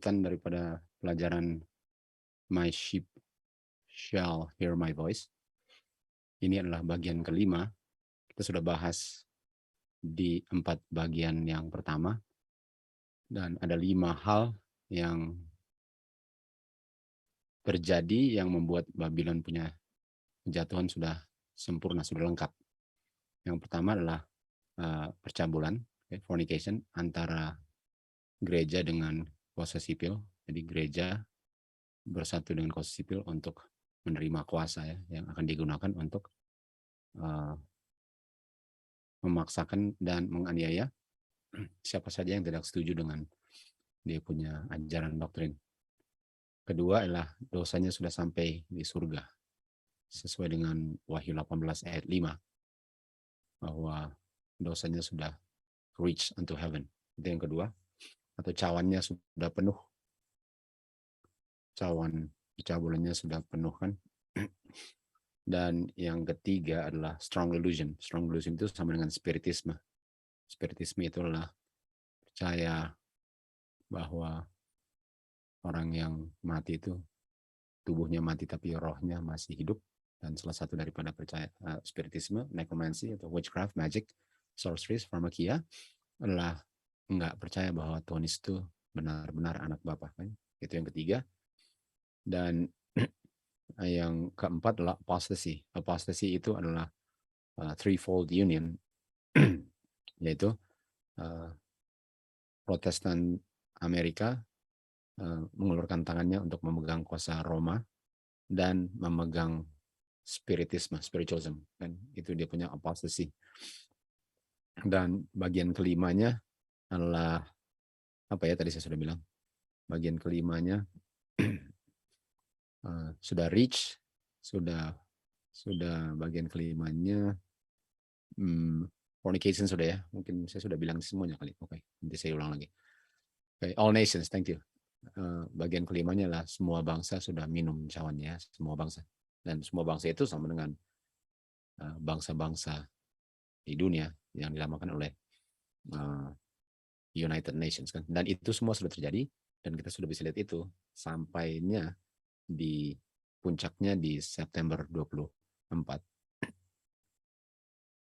lanjutan daripada pelajaran My Sheep Shall Hear My Voice. Ini adalah bagian kelima. Kita sudah bahas di 4 bagian yang pertama. Dan ada 5 hal yang terjadi yang membuat Babylon punya kejatuhan sudah sempurna, sudah lengkap. Yang pertama adalah percabulan, fornication, antara gereja dengan kuasa sipil. Jadi gereja bersatu dengan kuasa sipil untuk menerima kuasa ya, yang akan digunakan untuk memaksakan dan menganiaya siapa saja yang tidak setuju dengan dia punya ajaran doktrin. Kedua adalah dosanya sudah sampai di surga. Sesuai dengan Wahyu 18 ayat 5. Bahwa dosanya sudah reach unto heaven. Itu yang kedua. Atau cawannya sudah penuh. Cawan percabulannya sudah penuh kan. Dan yang ketiga adalah strong delusion. Strong delusion itu sama dengan spiritisme. Spiritisme itu adalah percaya bahwa orang yang mati itu tubuhnya mati tapi rohnya masih hidup. Dan salah satu daripada percaya spiritisme, necromancy atau witchcraft, magic, sorceries, pharmakia adalah nggak percaya bahwa Tuhan itu benar-benar anak Bapa kan. Itu yang ketiga. Dan yang keempat adalah apostasy. Apostasy itu adalah threefold union, yaitu Protestan Amerika mengeluarkan tangannya untuk memegang kuasa Roma dan memegang spiritisme, spiritualism, kan itu dia punya apostasy. Dan bagian kelimanya adalah apa ya, tadi saya sudah bilang, bagian kelimanya sudah reach, sudah bagian kelimanya fornication sudah ya, mungkin saya sudah bilang semuanya kali. Oke, nanti saya ulang lagi. All nations, thank you. Bagian kelimanya lah semua bangsa sudah minum cawannya, semua bangsa. Dan semua bangsa itu sama dengan bangsa-bangsa di dunia yang dinamakan oleh United Nations kan. Dan itu semua sudah terjadi dan kita sudah bisa lihat itu sampainya di puncaknya di September 24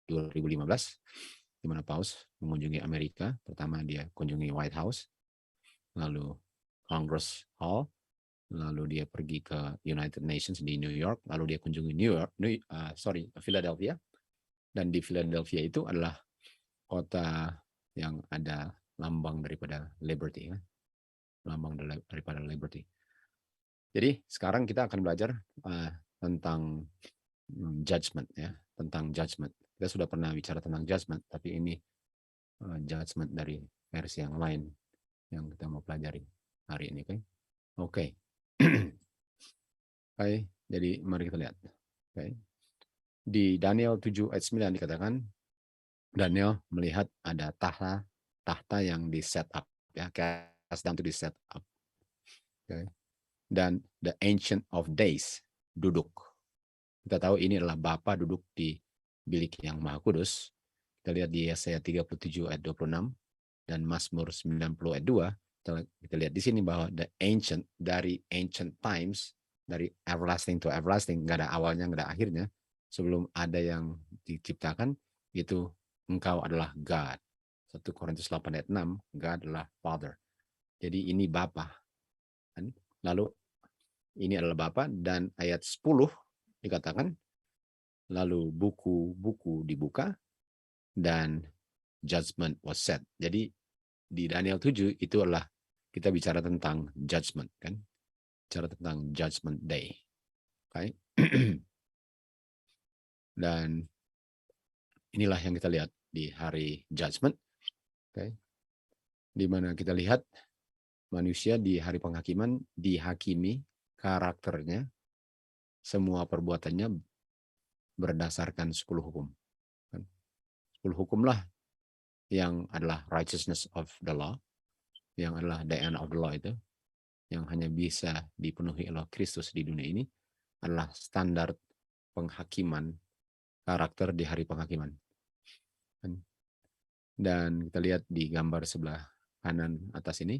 2015 di mana Paus mengunjungi Amerika. Pertama dia kunjungi White House, lalu Congress Hall, lalu dia pergi ke United Nations di New York, lalu dia kunjungi Philadelphia. Dan di Philadelphia itu adalah kota yang ada lambang daripada liberty, ya. Lambang daripada liberty. Jadi sekarang kita akan belajar tentang judgment, ya, tentang judgment. Kita sudah pernah bicara tentang judgment, tapi ini judgment dari versi yang lain yang kita mau pelajari hari ini, kan? Oke. Oke, jadi mari kita lihat. Oke. Di Daniel 7 ayat 9 dikatakan Daniel melihat ada tahta yang di set up, ya, cast down to di set up. Okay. Dan the Ancient of Days duduk. Kita tahu ini adalah Bapa duduk di bilik yang Maha Kudus. Kita lihat di Yesaya 37 ayat 26 dan Mazmur 90 ayat 2. Kita lihat di sini bahwa the ancient, dari ancient times, dari everlasting to everlasting, nggak ada awalnya, nggak ada akhirnya. Sebelum ada yang diciptakan, itu engkau adalah God. 1 Korintus 8 ayat 6, God adalah Father. Jadi ini Bapa. Lalu ini adalah Bapa, dan ayat 10 dikatakan, lalu buku-buku dibuka, dan judgment was set. Jadi di Daniel 7 itu adalah kita bicara tentang judgment, kan? Bicara tentang judgment day. Okay? Dan inilah yang kita lihat di hari judgment. Okay? Di mana kita lihat manusia di hari penghakiman dihakimi karakternya, semua perbuatannya berdasarkan 10 hukum. 10 hukumlah yang adalah righteousness of the law, yang adalah the end of the law itu, yang hanya bisa dipenuhi oleh Kristus di dunia ini, adalah standar penghakiman karakter di hari penghakiman. Dan kita lihat di gambar sebelah kanan atas ini,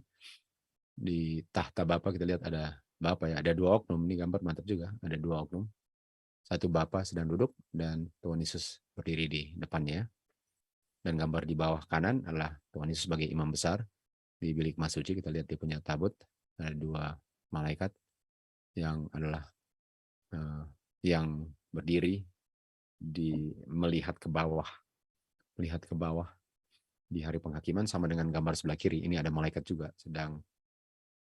Di tahta Bapa kita lihat ada Bapa ya, ada 2 oknum. Ini gambar mantap juga, ada 2 oknum. Satu Bapa sedang duduk dan Tuhan Yesus berdiri di depannya. Dan gambar di bawah kanan adalah Tuhan Yesus sebagai imam besar. Di bilik Mas Suci kita lihat dia punya tabut, ada 2 malaikat yang adalah yang berdiri melihat ke bawah di hari penghakiman, sama dengan gambar sebelah kiri. Ini ada malaikat juga sedang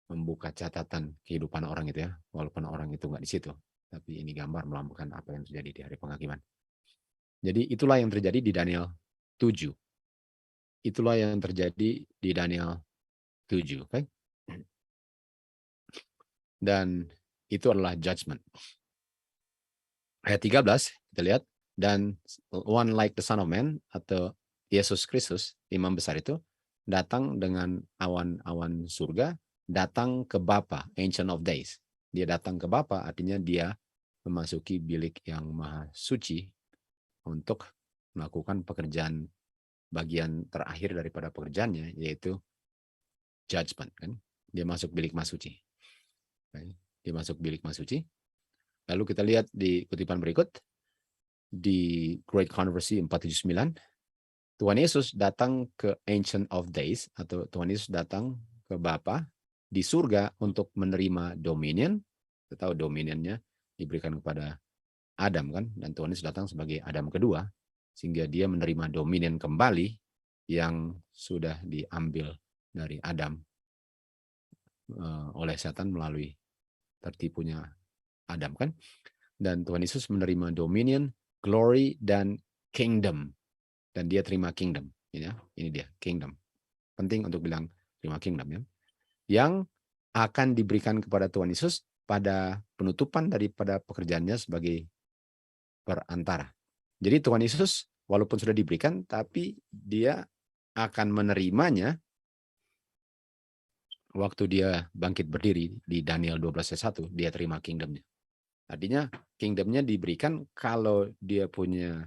membuka catatan kehidupan orang itu ya, walaupun orang itu nggak di situ, tapi ini gambar melambangkan apa yang terjadi di hari penghakiman. Jadi itulah yang terjadi di Daniel 7. Itulah yang terjadi di Daniel 7. Okay? Dan itu adalah judgment. Ayat 13 kita lihat, dan one like the Son of Man atau Yesus Kristus, imam besar itu, datang dengan awan-awan surga, datang ke Bapa, Ancient of Days. Dia datang ke Bapa, artinya dia memasuki bilik yang maha suci untuk melakukan pekerjaan bagian terakhir daripada pekerjaannya, yaitu judgment. Kan? Dia masuk bilik maha suci. Dia masuk bilik maha suci. Lalu kita lihat di kutipan berikut, di Great Controversy 479, Tuhan Yesus datang ke Ancient of Days, atau Tuhan Yesus datang ke Bapa di surga untuk menerima dominion. Kita tahu dominionnya diberikan kepada Adam kan, dan Tuhan Yesus datang sebagai Adam kedua, sehingga dia menerima dominion kembali yang sudah diambil dari Adam oleh setan melalui tertipunya Adam kan. Dan Tuhan Yesus menerima dominion, glory, dan kingdom. Dan dia terima kingdom. Ini dia, kingdom. Penting untuk bilang terima kingdom ya. Yang akan diberikan kepada Tuhan Yesus pada penutupan daripada pekerjaannya sebagai perantara. Jadi Tuhan Yesus walaupun sudah diberikan, tapi dia akan menerimanya waktu dia bangkit berdiri di Daniel 12 ayat 1, dia terima kingdomnya. Artinya kingdomnya diberikan kalau dia punya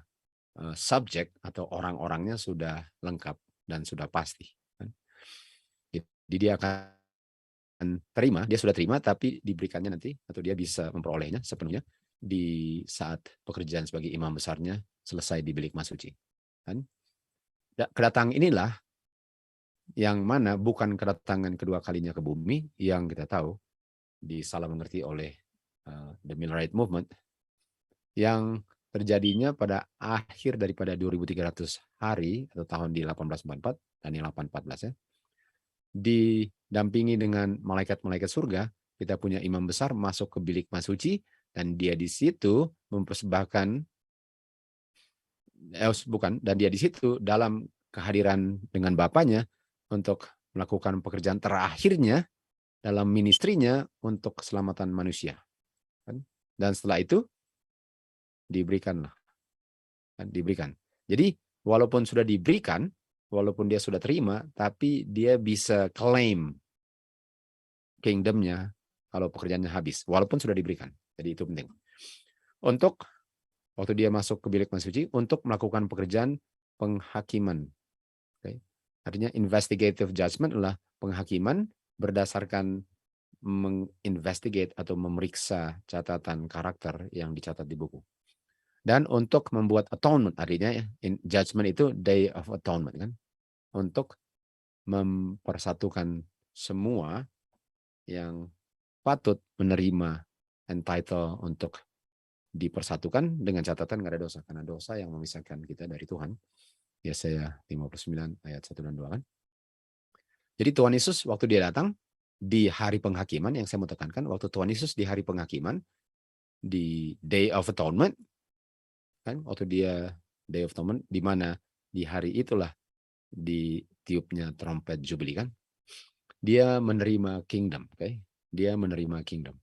subjek atau orang-orangnya sudah lengkap dan sudah pasti. Jadi dia akan terima, dia sudah terima, tapi diberikannya nanti, atau dia bisa memperolehnya sepenuhnya di saat pekerjaan sebagai imam besarnya selesai di bilik maha suci. Kedatangan inilah yang mana bukan kedatangan kedua kalinya ke bumi yang kita tahu disalah mengerti oleh the Millerite Movement, yang terjadinya pada akhir daripada 2300 hari atau tahun di 1844 dan 1814 ya. Didampingi dengan malaikat-malaikat surga, kita punya imam besar masuk ke bilik maha suci, dan dia di situ mempersembahkan dan dia di situ dalam kehadiran dengan Bapaknya untuk melakukan pekerjaan terakhirnya dalam ministrinya untuk keselamatan manusia. Dan setelah itu diberikan. Jadi walaupun sudah diberikan, walaupun dia sudah terima, tapi dia bisa claim kingdomnya kalau pekerjaannya habis, walaupun sudah diberikan. Jadi itu penting. Untuk waktu dia masuk ke bilik maha suci untuk melakukan pekerjaan penghakiman. Okay. Artinya investigative judgment adalah penghakiman berdasarkan menginvestigate atau memeriksa catatan karakter yang dicatat di buku. Dan untuk membuat atonement, artinya judgment itu day of atonement kan, untuk mempersatukan semua yang patut menerima entitled untuk dipersatukan dengan catatan nggak ada dosa, karena dosa yang memisahkan kita dari Tuhan. Yesaya 59 ayat 1 dan 2 kan. Jadi Tuhan Yesus waktu dia datang di hari penghakiman, yang saya mau tekankan, waktu Tuhan Yesus di hari penghakiman, di Day of Atonement, kan, waktu dia Day of Atonement, di mana di hari itulah ditiupnya trompet Jubili kan, dia menerima kingdom, okay? Dia menerima kingdom.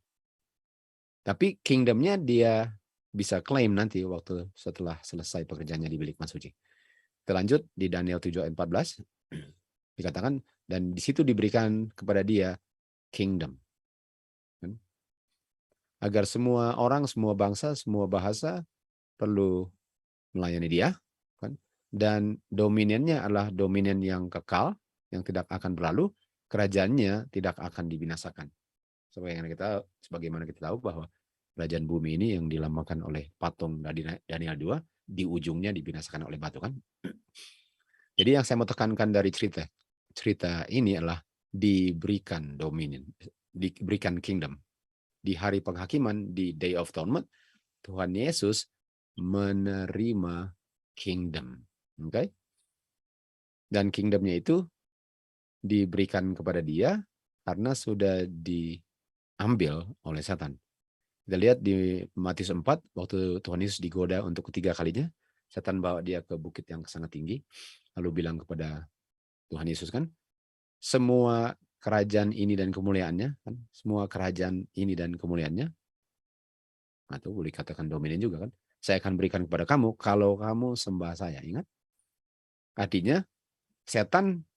Tapi kingdomnya dia bisa claim nanti waktu setelah selesai pekerjaannya di bilik maha suci. Kita lanjut di Daniel 7 ayat 14, dikatakan, dan di situ diberikan kepada dia kingdom. Agar semua orang, semua bangsa, semua bahasa perlu melayani dia. Dan dominionnya adalah dominion yang kekal, yang tidak akan berlalu, kerajaannya tidak akan dibinasakan. Sebagaimana kita tahu bahwa kerajaan bumi ini yang dilambangkan oleh patung Daniel 2 di ujungnya dibinasakan oleh batu kan. Jadi yang saya mau tekankan dari cerita ini adalah diberikan dominion, diberikan kingdom. Di hari penghakiman, di Day of Atonement, Tuhan Yesus menerima kingdom. Okay? Dan kingdomnya itu diberikan kepada dia karena sudah diambil oleh setan. Kita lihat di Matius 4, waktu Tuhan Yesus digoda untuk ketiga kalinya, setan bawa dia ke bukit yang sangat tinggi, lalu bilang kepada Tuhan Yesus kan, semua kerajaan ini dan kemuliaannya, kan? Semua kerajaan ini dan kemuliaannya, atau boleh katakan dominion juga kan, saya akan berikan kepada kamu kalau kamu sembah saya. Ingat? Artinya, setan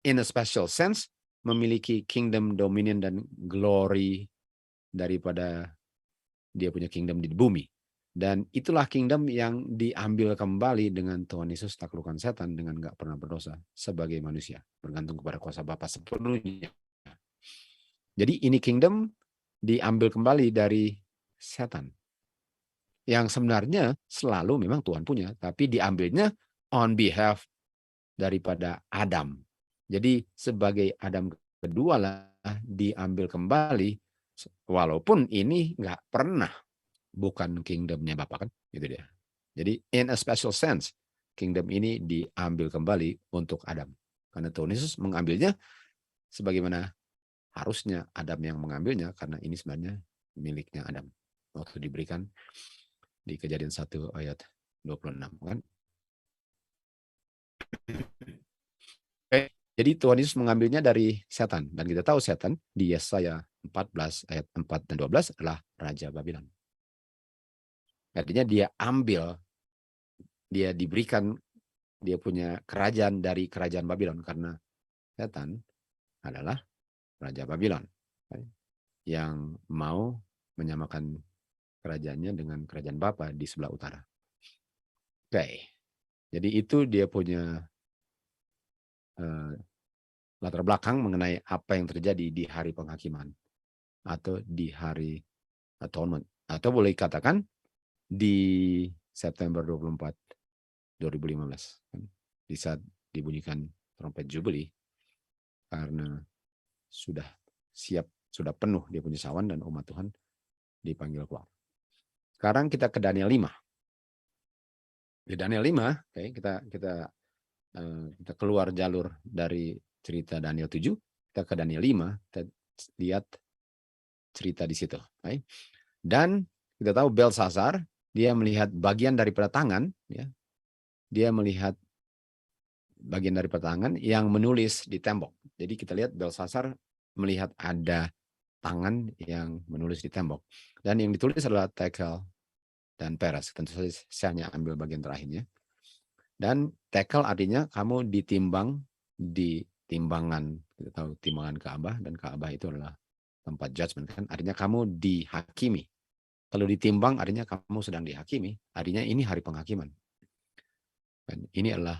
in a special sense memiliki kingdom, dominion, dan glory daripada dia punya kingdom di bumi. Dan itulah kingdom yang diambil kembali dengan Tuhan Yesus taklukkan setan dengan gak pernah berdosa sebagai manusia. Bergantung kepada kuasa Bapa sepenuhnya. Jadi ini kingdom diambil kembali dari setan. Yang sebenarnya selalu memang Tuhan punya. Tapi diambilnya on behalf daripada Adam. Jadi sebagai Adam kedua lah diambil kembali. Walaupun ini nggak pernah bukan kingdomnya Bapa kan, gitu dia. Jadi in a special sense, kingdom ini diambil kembali untuk Adam. Karena Tuhan Yesus mengambilnya sebagaimana harusnya Adam yang mengambilnya, karena ini sebenarnya miliknya Adam. Waktu diberikan di Kejadian 1 ayat 26 kan. Jadi Tuhan Yesus mengambilnya dari setan. Dan kita tahu setan di Yesaya 14 ayat 4 dan 12 adalah Raja Babylon. Artinya dia ambil, dia diberikan, dia punya kerajaan dari kerajaan Babylon. Karena setan adalah Raja Babylon. Yang mau menyamakan kerajaannya dengan kerajaan Bapa di sebelah utara. Oke. Jadi itu dia punya latar belakang mengenai apa yang terjadi di hari penghakiman atau di hari atonement, atau boleh katakan di September 24 2015 di saat dibunyikan trompet Jubilee, karena sudah siap, sudah penuh dia punya sawan dan umat Tuhan dipanggil keluar. Sekarang kita ke Daniel 5. Di Daniel 5, okay, kita keluar jalur dari cerita Daniel 7, kita ke Daniel 5, kita lihat cerita di situ. Okay. Dan kita tahu Belshazzar, dia melihat bagian daripada tangan, ya, dia melihat bagian daripada tangan yang menulis di tembok. Jadi kita lihat Belshazzar melihat ada tangan yang menulis di tembok. Dan yang ditulis adalah Tekel dan Peres. Tentu saja saya hanya ambil bagian terakhirnya. Dan Tekel artinya kamu ditimbang di timbangan, kita tahu timbangan Ka'bah, dan Ka'bah itu adalah tempat judgment kan, artinya kamu dihakimi. Kalau ditimbang artinya kamu sedang dihakimi, artinya ini hari penghakiman. Dan ini adalah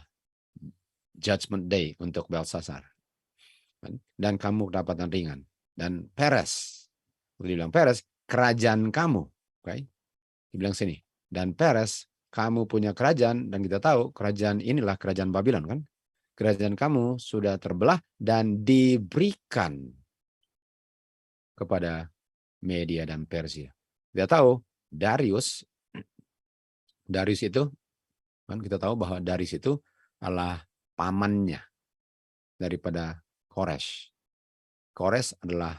judgment day untuk Belshazzar. Dan kamu kedapatan ringan. Dan Peres, dibilang Peres, kerajaan kamu. Okay? Dibilang sini. Dan Peres, kamu punya kerajaan, dan kita tahu kerajaan inilah kerajaan Babylon kan. Kerajaan kamu sudah terbelah dan diberikan kepada Media dan Persia. Kita tahu Darius itu kan, kita tahu bahwa Darius itu adalah pamannya daripada Kores. Kores adalah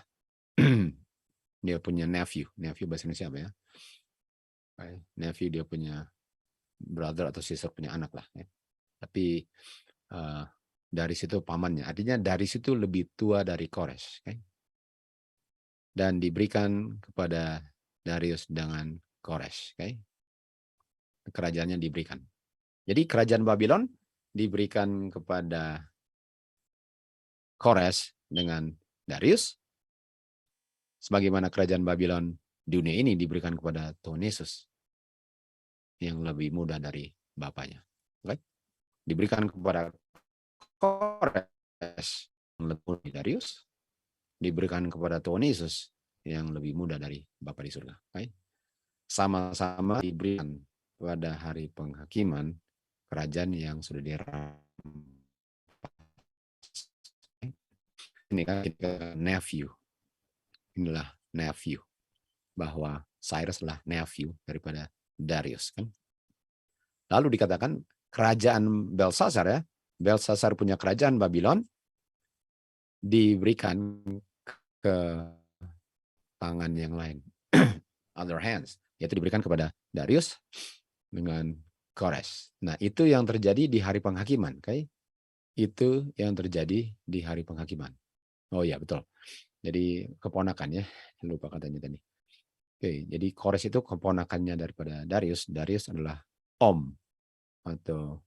dia punya nephew bahasa Indonesia apa ya? Nephew dia punya brother atau sister, punya anak lah. Ya. Tapi Darius itu pamannya. Artinya Darius itu lebih tua dari Kores. Okay? Dan diberikan kepada Darius dengan Kores. Okay? Kerajaannya diberikan. Jadi kerajaan Babylon diberikan kepada Kores dengan Darius. Sebagaimana kerajaan Babylon dunia ini diberikan kepada Tuhan Yesus yang lebih muda dari bapaknya. Okay? Diberikan kepada Kores lebih muda dari Darius diberikan kepada Tuhan Yesus yang lebih muda dari Bapa di surga. Okay? Sama-sama diberikan pada hari penghakiman kerajaan yang sudah dirampas. Ini kan nephew. Inilah nephew. Bahwa Cyrus adalah nephew daripada Darius. Kan? Lalu dikatakan kerajaan Belsasar ya. Belsasar punya kerajaan Babylon diberikan ke tangan yang lain. Other hands. Yaitu diberikan kepada Darius dengan Kores. Nah itu yang terjadi di hari penghakiman. Okay? Itu yang terjadi di hari penghakiman. Oh iya betul. Jadi keponakannya. Lupa katanya tadi. Oke, jadi Kores itu keponakannya daripada Darius. Darius adalah om atau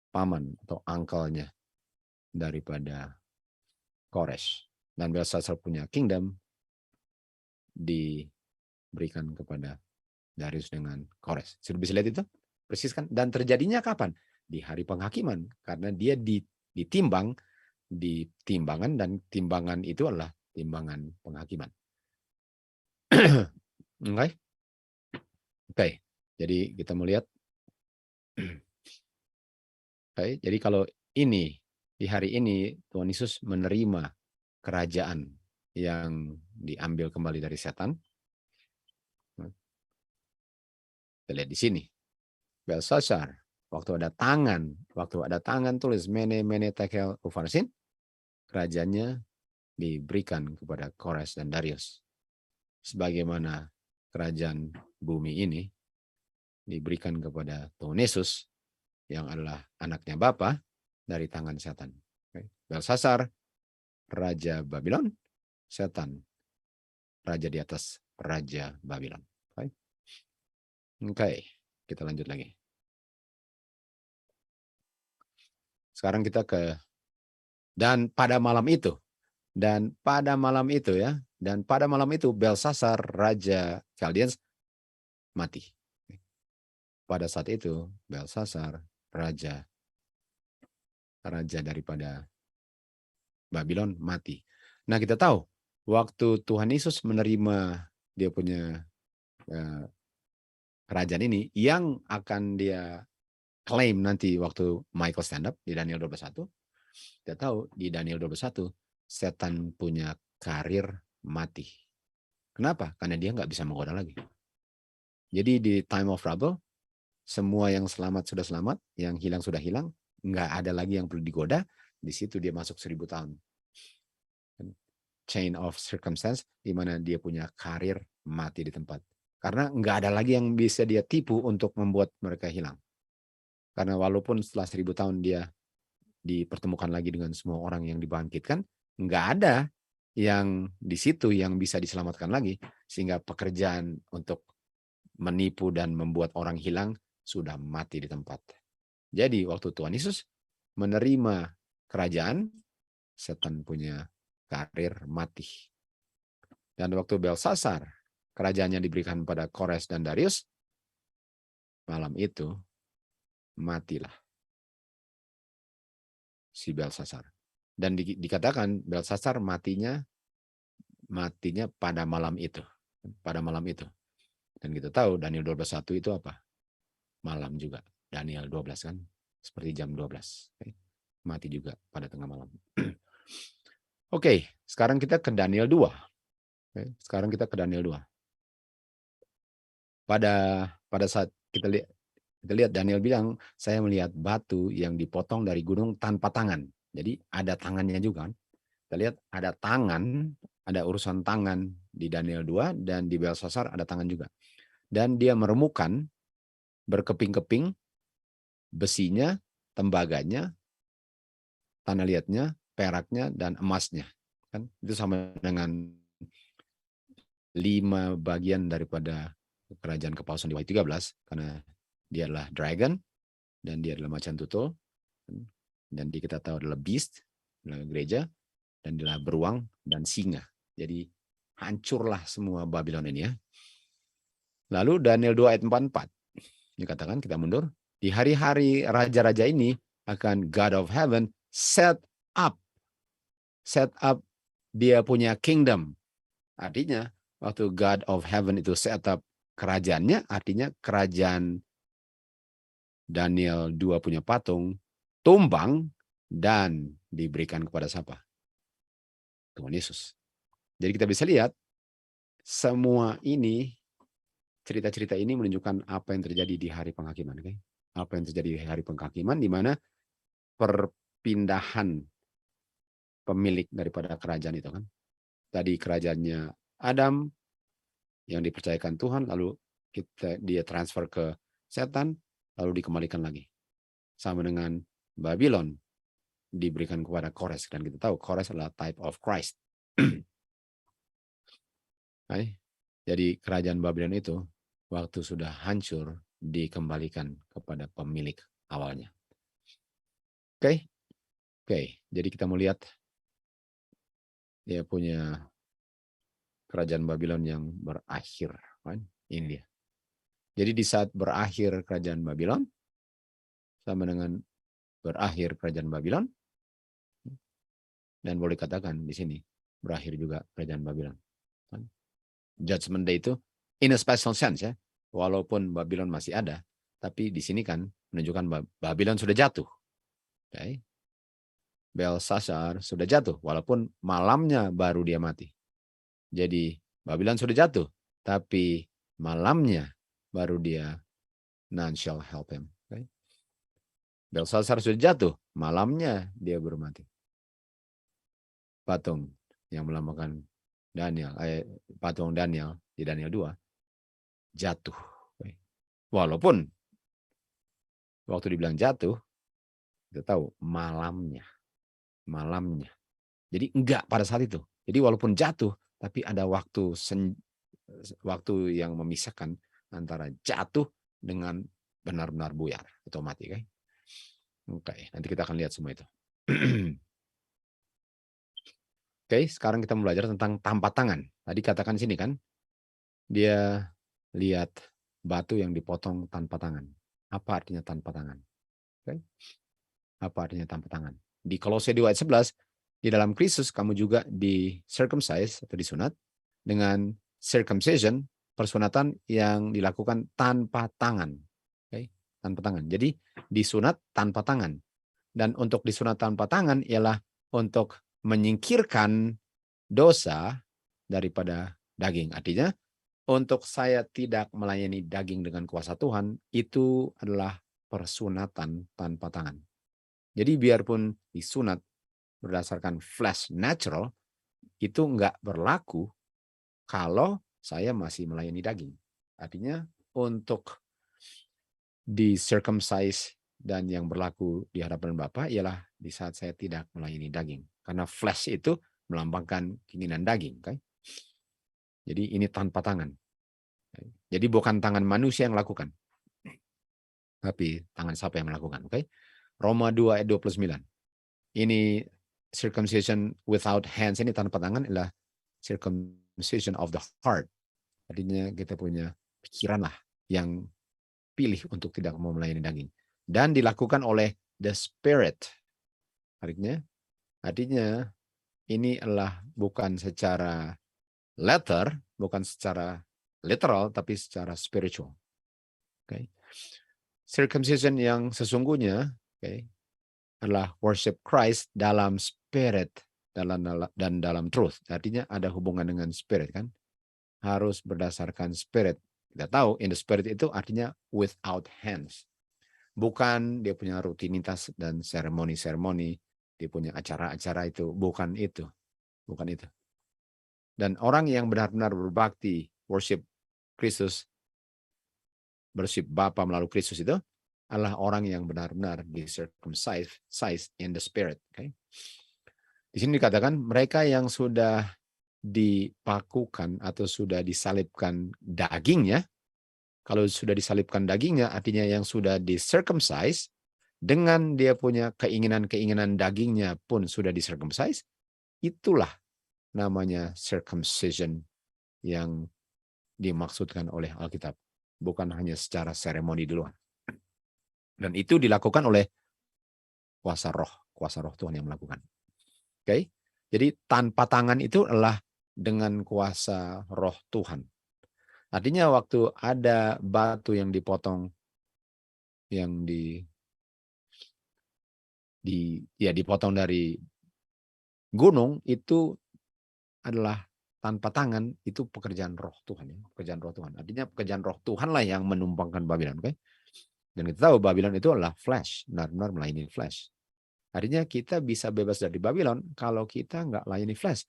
paman atau uncle-nya daripada Kores. Dan Belsasar punya kingdom diberikan kepada Darius dengan Kores. Sudah bisa lihat itu? Persis kan? Dan terjadinya kapan? Di hari penghakiman. Karena dia ditimbang di timbangan dan timbangan itu adalah timbangan penghakiman. Oke. Oke. Jadi kita melihat okay. Jadi kalau ini di hari ini Tuhan Yesus menerima kerajaan yang diambil kembali dari setan. Kita lihat di sini. Belsasar, waktu ada tangan tulis mene tekel ufarsin, kerajaannya diberikan kepada Kores dan Darius. Sebagaimana kerajaan bumi ini diberikan kepada Tuhan Yesus yang adalah anaknya Bapa dari tangan setan. Belsasar, raja Babylon, setan, raja di atas raja Babylon. Oke, kita lanjut lagi. Sekarang kita ke dan pada malam itu Belsasar raja Chaldeans mati. Pada saat itu Belsasar raja daripada Babylon mati. Nah, kita tahu waktu Tuhan Yesus menerima dia punya kerajaan ini yang akan dia klaim nanti waktu Michael stand up di Daniel 12:1. Kita tahu di Daniel 12:1 setan punya karir mati. Kenapa? Karena dia nggak bisa menggoda lagi. Jadi di time of trouble, semua yang selamat sudah selamat, yang hilang sudah hilang, nggak ada lagi yang perlu digoda. Di situ dia masuk 1000 tahun. Chain of circumstance, di mana dia punya karir mati di tempat. Karena nggak ada lagi yang bisa dia tipu untuk membuat mereka hilang. Karena walaupun setelah 1000 tahun dia dipertemukan lagi dengan semua orang yang dibangkitkan, nggak ada yang di situ yang bisa diselamatkan lagi. Sehingga pekerjaan untuk menipu dan membuat orang hilang sudah mati di tempat. Jadi waktu Tuhan Yesus menerima kerajaan, setan punya karir mati. Dan waktu Belsasar, kerajaannya diberikan pada Kores dan Darius, malam itu matilah si Belsasar. Dan dikatakan Belsasar matinya pada malam itu. Pada malam itu. Dan kita tahu Daniel 12:1 itu apa? Malam juga. Daniel 12 kan? Seperti jam 12. Mati juga pada tengah malam. Oke, sekarang kita ke Daniel 2. Sekarang kita ke Daniel 2. Pada saat kita lihat Daniel bilang, saya melihat batu yang dipotong dari gunung tanpa tangan. Jadi ada tangannya juga. Kita lihat ada tangan, ada urusan tangan di Daniel 2 dan di Belsasar ada tangan juga. Dan dia meremukkan berkeping-keping besinya, tembaganya, tanah liatnya, peraknya, dan emasnya. Kan? Itu sama dengan 5 bagian daripada kerajaan kepalsuan di Wahyu 13, karena dia adalah dragon, dan dia adalah macan tutul, dan kita tahu adalah beast, adalah gereja, dan dia adalah beruang, dan singa. Jadi hancurlah semua Babylon ini ya. Lalu Daniel 2 ayat 44, dikatakan kita mundur, di hari-hari raja-raja ini akan God of Heaven set up set up dia punya kingdom. Artinya waktu God of Heaven itu set up kerajaannya, artinya kerajaan Daniel 2 punya patung tumbang dan diberikan kepada siapa? Tuhan Yesus. Jadi kita bisa lihat semua ini, cerita-cerita ini menunjukkan apa yang terjadi di hari penghakiman. Okay? Apa yang terjadi di hari penghakiman, di mana perpindahan pemilik daripada kerajaan itu kan. Tadi kerajaannya Adam yang dipercayakan Tuhan, lalu dia transfer ke setan, lalu dikembalikan lagi. Sama dengan Babylon diberikan kepada Kores, dan kita tahu Kores adalah type of Christ. Jadi kerajaan Babylon itu waktu sudah hancur dikembalikan kepada pemilik awalnya. Oke. Jadi kita mau lihat dia punya kerajaan Babylon yang berakhir, kan? Ini dia. Jadi di saat berakhir kerajaan Babylon sama dengan berakhir kerajaan Babylon, dan boleh katakan di sini berakhir juga kerajaan Babylon. Judgment Day itu in a special sense ya, walaupun Babylon masih ada, tapi di sini kan menunjukkan Babylon sudah jatuh. Okay. Belshazzar sudah jatuh, walaupun malamnya baru dia mati. Jadi Babylon sudah jatuh, tapi malamnya baru dia, none shall help him. Okay. Belshazzar sudah jatuh, malamnya dia baru mati. Patung yang melambangkan Daniel, patung Daniel di Daniel 2 jatuh. Walaupun waktu dibilang jatuh, kita tahu malamnya. Jadi enggak pada saat itu. Jadi walaupun jatuh, tapi ada waktu yang memisahkan antara jatuh dengan benar-benar buyar atau mati. Oke, nanti kita akan lihat semua itu. Oke, sekarang kita belajar tentang tanpa tangan. Tadi katakan sini kan, dia lihat batu yang dipotong tanpa tangan. Apa artinya tanpa tangan? Oke. Apa artinya tanpa tangan? Di Kolose 2 ayat 11, di dalam Kristus kamu juga di circumcise atau disunat dengan circumcision, persunatan yang dilakukan tanpa tangan. Oke, tanpa tangan. Jadi disunat tanpa tangan. Dan untuk disunat tanpa tangan ialah untuk menyingkirkan dosa daripada daging. Artinya, untuk saya tidak melayani daging dengan kuasa Tuhan, itu adalah persunatan tanpa tangan. Jadi biarpun disunat berdasarkan flesh natural, itu enggak berlaku kalau saya masih melayani daging. Artinya, untuk di circumcise dan yang berlaku di hadapan Bapa ialah di saat saya tidak melayani daging. Karena flesh itu melambangkan keinginan daging. Okay? Jadi ini tanpa tangan. Jadi bukan tangan manusia yang lakukan. Tapi tangan siapa yang melakukan. Okay? Roma 2 ayat 29. Ini circumcision without hands. Ini tanpa tangan adalah circumcision of the heart. Artinya kita punya pikiran lah yang pilih untuk tidak mau melayani daging. Dan dilakukan oleh the Spirit. Artinya ini adalah bukan secara letter, bukan secara literal, tapi secara spiritual. Okay. Circumcision yang sesungguhnya adalah worship Christ dalam spirit dan dalam truth. Artinya ada hubungan dengan spirit kan. Harus berdasarkan spirit. Kita tahu in the spirit itu artinya without hands. Bukan dia punya rutinitas dan seremoni-seremoni, dia punya acara-acara itu, bukan itu. Bukan itu. Dan orang yang benar-benar berbakti worship Kristus, worship Bapa melalui Kristus itu adalah orang yang benar-benar di circumcised in the spirit. Okay? Di sini dikatakan mereka yang sudah dipakukan atau sudah disalibkan dagingnya. Kalau sudah disalibkan dagingnya, artinya yang sudah di-circumcise, dengan dia punya keinginan-keinginan dagingnya pun sudah di-circumcise, itulah namanya circumcision yang dimaksudkan oleh Alkitab. Bukan hanya secara seremoni di luar. Dan itu dilakukan oleh kuasa roh Tuhan yang melakukan. Okay? Jadi tanpa tangan itu adalah dengan kuasa Roh Tuhan. Artinya waktu ada batu yang dipotong, yang dipotong dari gunung, itu adalah tanpa tangan, itu pekerjaan Roh Tuhan, ya, pekerjaan Roh Tuhan. Artinya pekerjaan Roh Tuhan lah yang menumpangkan Babylon, oke? Dan kita tahu Babylon itu adalah flesh, benar-benar melayani flesh. Artinya kita bisa bebas dari Babylon kalau kita nggak layani flesh.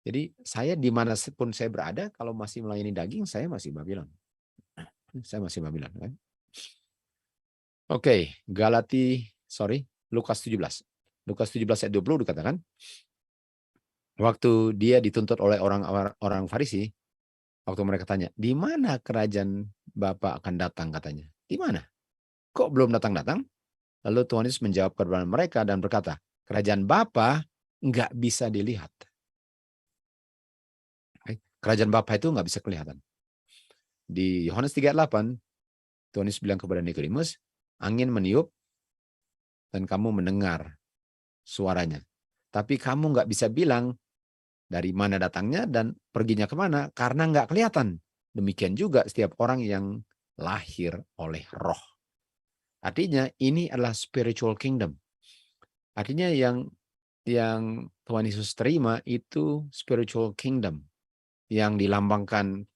Jadi saya dimanapun saya berada, kalau masih melayani daging, saya masih Babylon. Saya masih Babylon, kan? Oke, Lukas 17. Lukas 17 ayat 20 dikatakan, waktu dia dituntut oleh orang Farisi, waktu mereka tanya, di mana kerajaan Bapa akan datang, katanya. Di mana? Kok belum datang-datang? Lalu Tuhan Yesus menjawab kepada mereka dan berkata, kerajaan Bapa nggak bisa dilihat. Kerajaan Bapa itu nggak bisa kelihatan. Di Yohanes 3:8, Tuhan Yesus bilang kepada Nikodemus, angin meniup dan kamu mendengar suaranya. Tapi kamu nggak bisa bilang dari mana datangnya dan perginya kemana, karena nggak kelihatan. Demikian juga setiap orang yang lahir oleh roh. Artinya ini adalah spiritual kingdom. Artinya yang Tuhan Yesus terima itu spiritual kingdom yang dilambangkan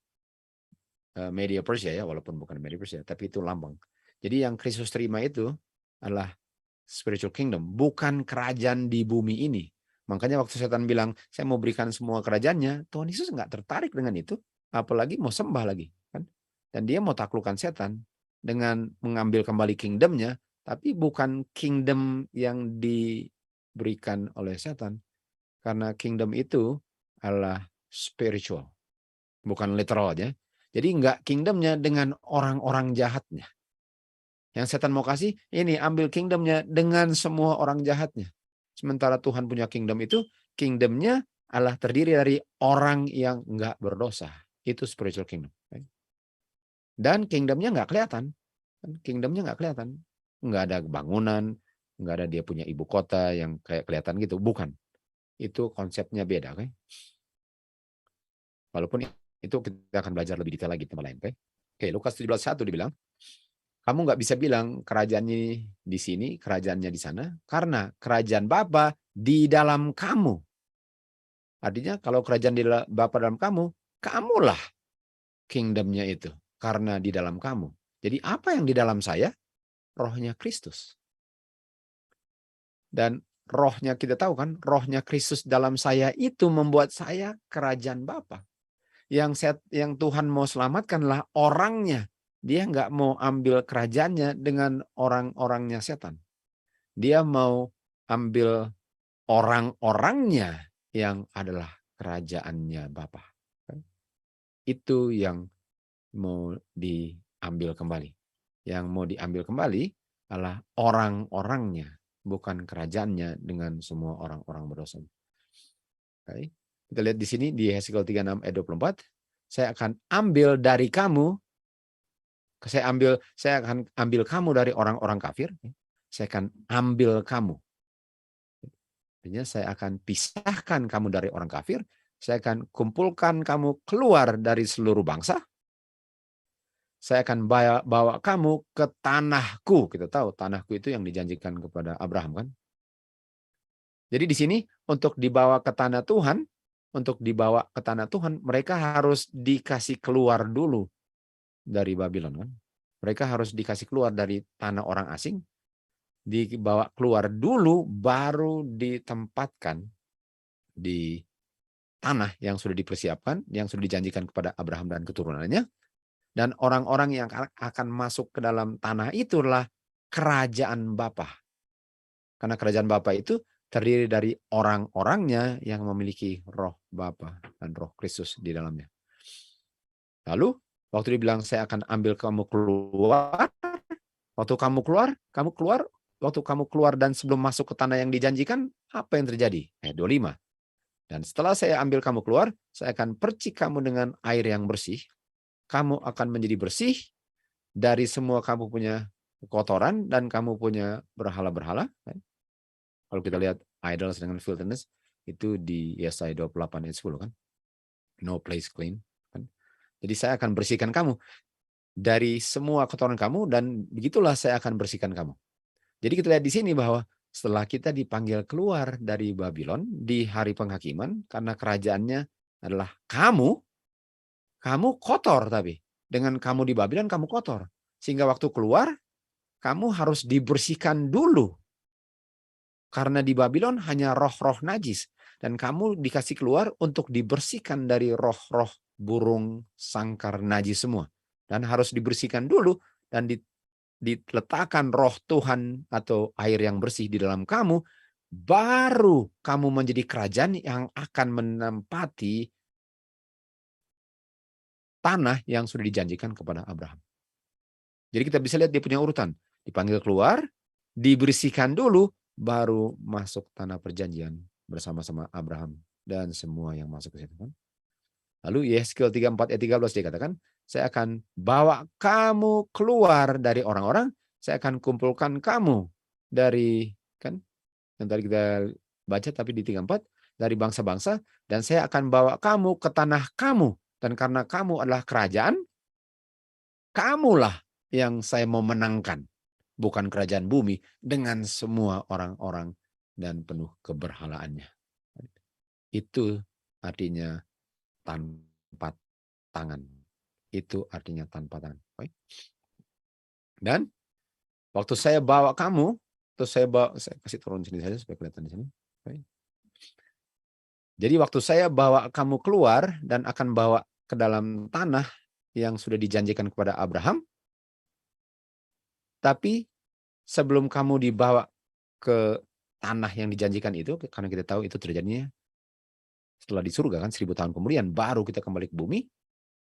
media Persia, ya, walaupun bukan media Persia, tapi itu lambang. Jadi yang Kristus terima itu adalah spiritual kingdom, bukan kerajaan di bumi ini. Makanya waktu setan bilang, saya mau berikan semua kerajaannya, Tuhan Yesus nggak tertarik dengan itu, apalagi mau sembah lagi, kan? Dan dia mau taklukkan setan dengan mengambil kembali kingdomnya, tapi bukan kingdom yang diberikan oleh setan, karena kingdom itu adalah spiritual, bukan literal aja. Jadi nggak kingdomnya dengan orang-orang jahatnya. Yang setan mau kasih, ini ambil kingdomnya dengan semua orang jahatnya. Sementara Tuhan punya kingdom itu, kingdomnya adalah terdiri dari orang yang nggak berdosa. Itu spiritual kingdom. Dan kingdomnya nggak kelihatan. Kingdomnya nggak kelihatan. Nggak ada bangunan, nggak ada dia punya ibu kota yang kayak kelihatan gitu. Bukan. Itu konsepnya beda. Okay? Walaupun itu kita akan belajar lebih detail lagi di tempat lain. Okay? Oke, Lukas 17:1 dibilang, kamu nggak bisa bilang kerajaannya di sini, kerajaannya di sana, karena kerajaan Bapa di dalam kamu. Artinya kalau kerajaan di Bapa dalam kamu, kamulah kingdomnya itu, karena di dalam kamu. Jadi apa yang di dalam saya? Rohnya Kristus. Dan rohnya kita tahu kan, rohnya Kristus dalam saya itu membuat saya kerajaan Bapa. Yang Tuhan mau selamatkanlah orangnya. Dia nggak mau ambil kerajaannya dengan orang-orangnya setan. Dia mau ambil orang-orangnya yang adalah kerajaannya Bapa. Itu yang mau diambil kembali. Yang mau diambil kembali adalah orang-orangnya, bukan kerajaannya dengan semua orang-orang berdosa. Okay. Kita lihat di sini di Hesekiel 36 ayat 24. Saya akan ambil dari kamu, saya akan ambil kamu dari orang-orang kafir. Saya akan ambil kamu. Artinya saya akan pisahkan kamu dari orang kafir. Saya akan kumpulkan kamu keluar dari seluruh bangsa. Saya akan bawa kamu ke tanahku. Kita tahu tanahku itu yang dijanjikan kepada Abraham, kan? Jadi di sini untuk dibawa ke tanah Tuhan, mereka harus dikasih keluar dulu dari Babylon, kan? Mereka harus dikasih keluar dari tanah orang asing, dibawa keluar dulu, baru ditempatkan di tanah yang sudah dipersiapkan, yang sudah dijanjikan kepada Abraham dan keturunannya. Dan orang-orang yang akan masuk ke dalam tanah itulah kerajaan Bapa. Karena kerajaan Bapa itu terdiri dari orang-orangnya yang memiliki roh Bapa dan roh Kristus di dalamnya. Lalu, waktu dibilang saya akan ambil kamu keluar, waktu kamu keluar dan sebelum masuk ke tanah yang dijanjikan, apa yang terjadi? Ayat 25. Dan setelah saya ambil kamu keluar, saya akan percik kamu dengan air yang bersih. Kamu akan menjadi bersih dari semua kamu punya kotoran dan kamu punya berhala-berhala. Kalau kita lihat idols dengan filthiness, Itu di Yesaya 28 ayat 10 kan. No place clean. Kan? Jadi saya akan bersihkan kamu dari semua kotoran kamu dan begitulah saya akan bersihkan kamu. Jadi kita lihat di sini bahwa setelah kita dipanggil keluar dari Babylon di hari penghakiman karena kerajaannya adalah kamu kotor tapi dengan kamu di Babylon kamu kotor. Sehingga waktu keluar kamu harus dibersihkan dulu. Karena di Babylon hanya roh-roh najis. Dan kamu dikasih keluar untuk dibersihkan dari roh-roh burung sangkar najis semua. Dan harus dibersihkan dulu dan diletakkan roh Tuhan atau air yang bersih di dalam kamu. Baru kamu menjadi kerajaan yang akan menempati tanah yang sudah dijanjikan kepada Abraham. Jadi kita bisa lihat dia punya urutan. Dipanggil keluar, dibersihkan dulu, baru masuk tanah perjanjian bersama-sama Abraham dan semua yang masuk ke situ kan. Lalu Yeskel 34 ayat 13 dia katakan, saya akan bawa kamu keluar dari orang-orang, saya akan kumpulkan kamu dari kan yang tadi kita baca tapi di 34 dari bangsa-bangsa dan saya akan bawa kamu ke tanah kamu dan karena kamu adalah kerajaan, kamulah yang saya mau menangkan, bukan kerajaan bumi dengan semua orang-orang dan penuh keberhalaannya. Itu artinya tanpa tangan. Itu artinya tanpa tangan. Dan waktu saya bawa kamu, terus saya kasih turun sini saja supaya kelihatan di sini. Jadi waktu saya bawa kamu keluar dan akan bawa ke dalam tanah yang sudah dijanjikan kepada Abraham, tapi sebelum kamu dibawa ke tanah yang dijanjikan itu, karena kita tahu itu terjadinya setelah di surga kan 1000 tahun kemudian baru kita kembali ke bumi.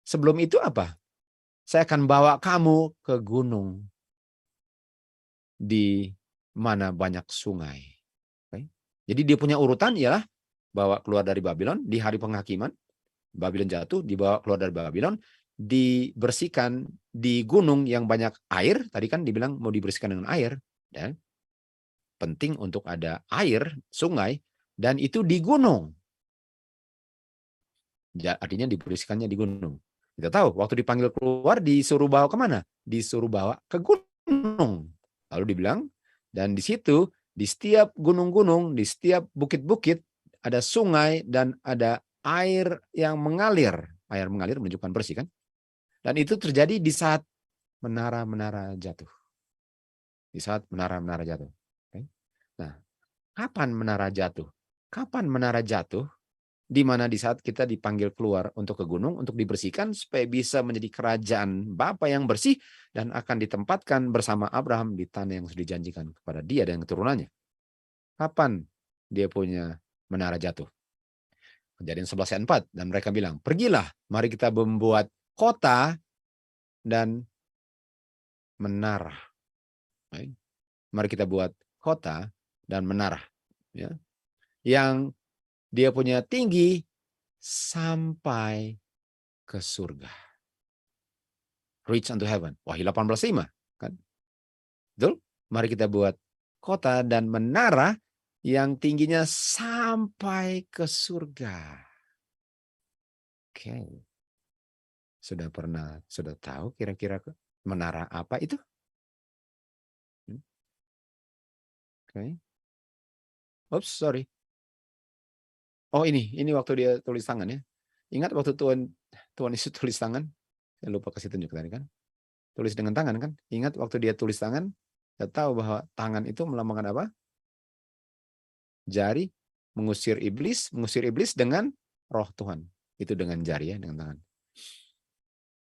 Sebelum itu apa? Saya akan bawa kamu ke gunung di mana banyak sungai. Jadi dia punya urutan ialah bawa keluar dari Babylon di hari penghakiman. Babylon jatuh, dibawa keluar dari Babylon, dibersihkan di gunung yang banyak air. Tadi kan dibilang mau dibersihkan dengan air. Dan penting untuk ada air, sungai, dan itu di gunung. Artinya dibersihkannya di gunung. Kita tahu, waktu dipanggil keluar, disuruh bawa kemana? Disuruh bawa ke gunung. Lalu dibilang, dan di situ, di setiap gunung-gunung, di setiap bukit-bukit, ada sungai dan ada air yang mengalir. Air mengalir menunjukkan bersih kan? Dan itu terjadi di saat menara-menara jatuh. Di saat menara-menara jatuh. Nah, kapan menara jatuh? Kapan menara jatuh? Di mana di saat kita dipanggil keluar untuk ke gunung, untuk dibersihkan, supaya bisa menjadi kerajaan Bapa yang bersih, dan akan ditempatkan bersama Abraham di tanah yang sudah dijanjikan kepada dia dan keturunannya. Kapan dia punya menara jatuh? Kejadian 11 ayat 4. Dan mereka bilang, pergilah, mari kita membuat kota dan menara. Mari kita buat kota dan menara. Ya. Yang dia punya tinggi sampai ke surga. Reach unto heaven. Wahyu 18:5 kan? Betul? Mari kita buat kota dan menara yang tingginya sampai ke surga. Oke. Sudah tahu kira-kira menara apa itu? Oke. Oops, sorry. Oh ini waktu dia tulis tangan ya. Ingat waktu Tuhan Yesus tulis tangan? Saya lupa kasih tunjuk tadi kan. Tulis dengan tangan kan? Ingat waktu dia tulis tangan, kita tahu bahwa tangan itu melambangkan apa? Jari mengusir iblis dengan roh Tuhan. Itu dengan jari ya, dengan tangan.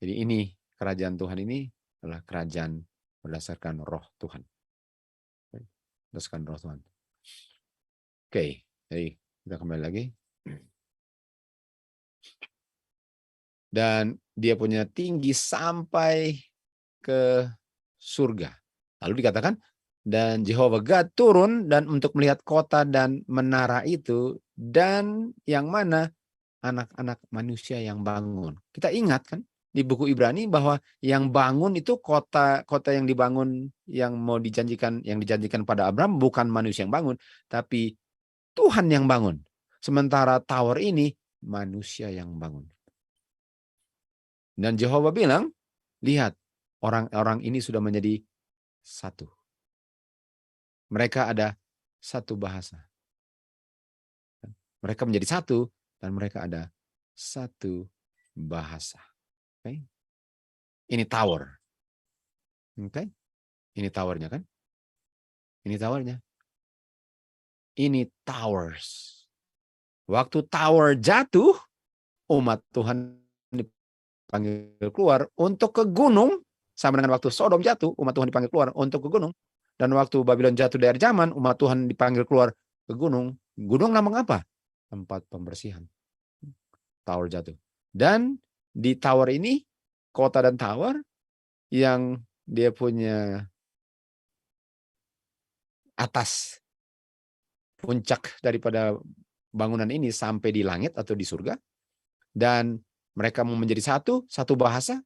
Jadi ini kerajaan Tuhan ini adalah kerajaan berdasarkan roh Tuhan. Berdasarkan roh Tuhan. Oke, jadi kita kembali lagi. Dan dia punya tinggi sampai ke surga. Lalu dikatakan, dan Jehovah God turun dan untuk melihat kota dan menara itu, dan yang mana anak-anak manusia yang bangun. Kita ingat kan di buku Ibrani bahwa yang bangun itu kota yang dibangun yang dijanjikan pada Abraham bukan manusia yang bangun, tapi Tuhan yang bangun. Sementara tower ini manusia yang bangun. Dan Jehovah bilang, lihat, orang-orang ini sudah menjadi satu. Mereka ada satu bahasa. Mereka menjadi satu dan mereka ada satu bahasa. Okay? Ini tower. Okay? Ini towernya kan? Ini towernya. Ini towers. Waktu tower jatuh, umat Tuhan dipanggil keluar untuk ke gunung. Sama dengan waktu Sodom jatuh, umat Tuhan dipanggil keluar untuk ke gunung. Dan waktu Babylon jatuh dari zaman, umat Tuhan dipanggil keluar ke gunung. Gunung nama apa? Tempat pembersihan. Tower jatuh. Dan di tower ini, kota dan tower, yang dia punya atas puncak daripada bangunan ini sampai di langit atau di surga. Dan mereka mau menjadi satu bahasa.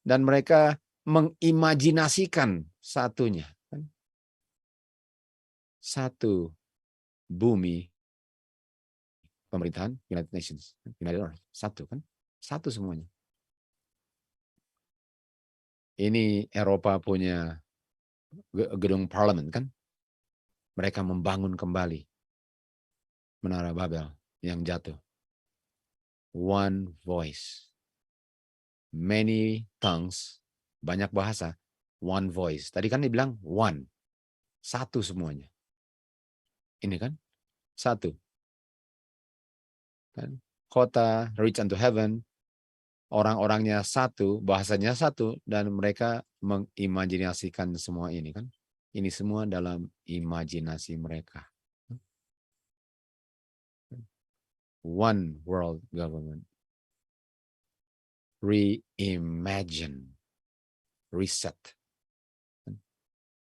Dan mereka mengimajinasikan satunya. Satu bumi pemerintahan United Nations, United Earth, satu kan, satu semuanya. Ini Eropa punya gedung parlemen kan, mereka membangun kembali Menara Babel yang jatuh. One voice, many tongues, banyak bahasa, one voice. Tadi kan dibilang one, satu semuanya. Ini kan, satu. Kan? Kota reach unto heaven, orang-orangnya satu, bahasanya satu, dan mereka mengimajinasikan semua ini kan. Ini semua dalam imajinasi mereka. One world government. Reimagine. Reset.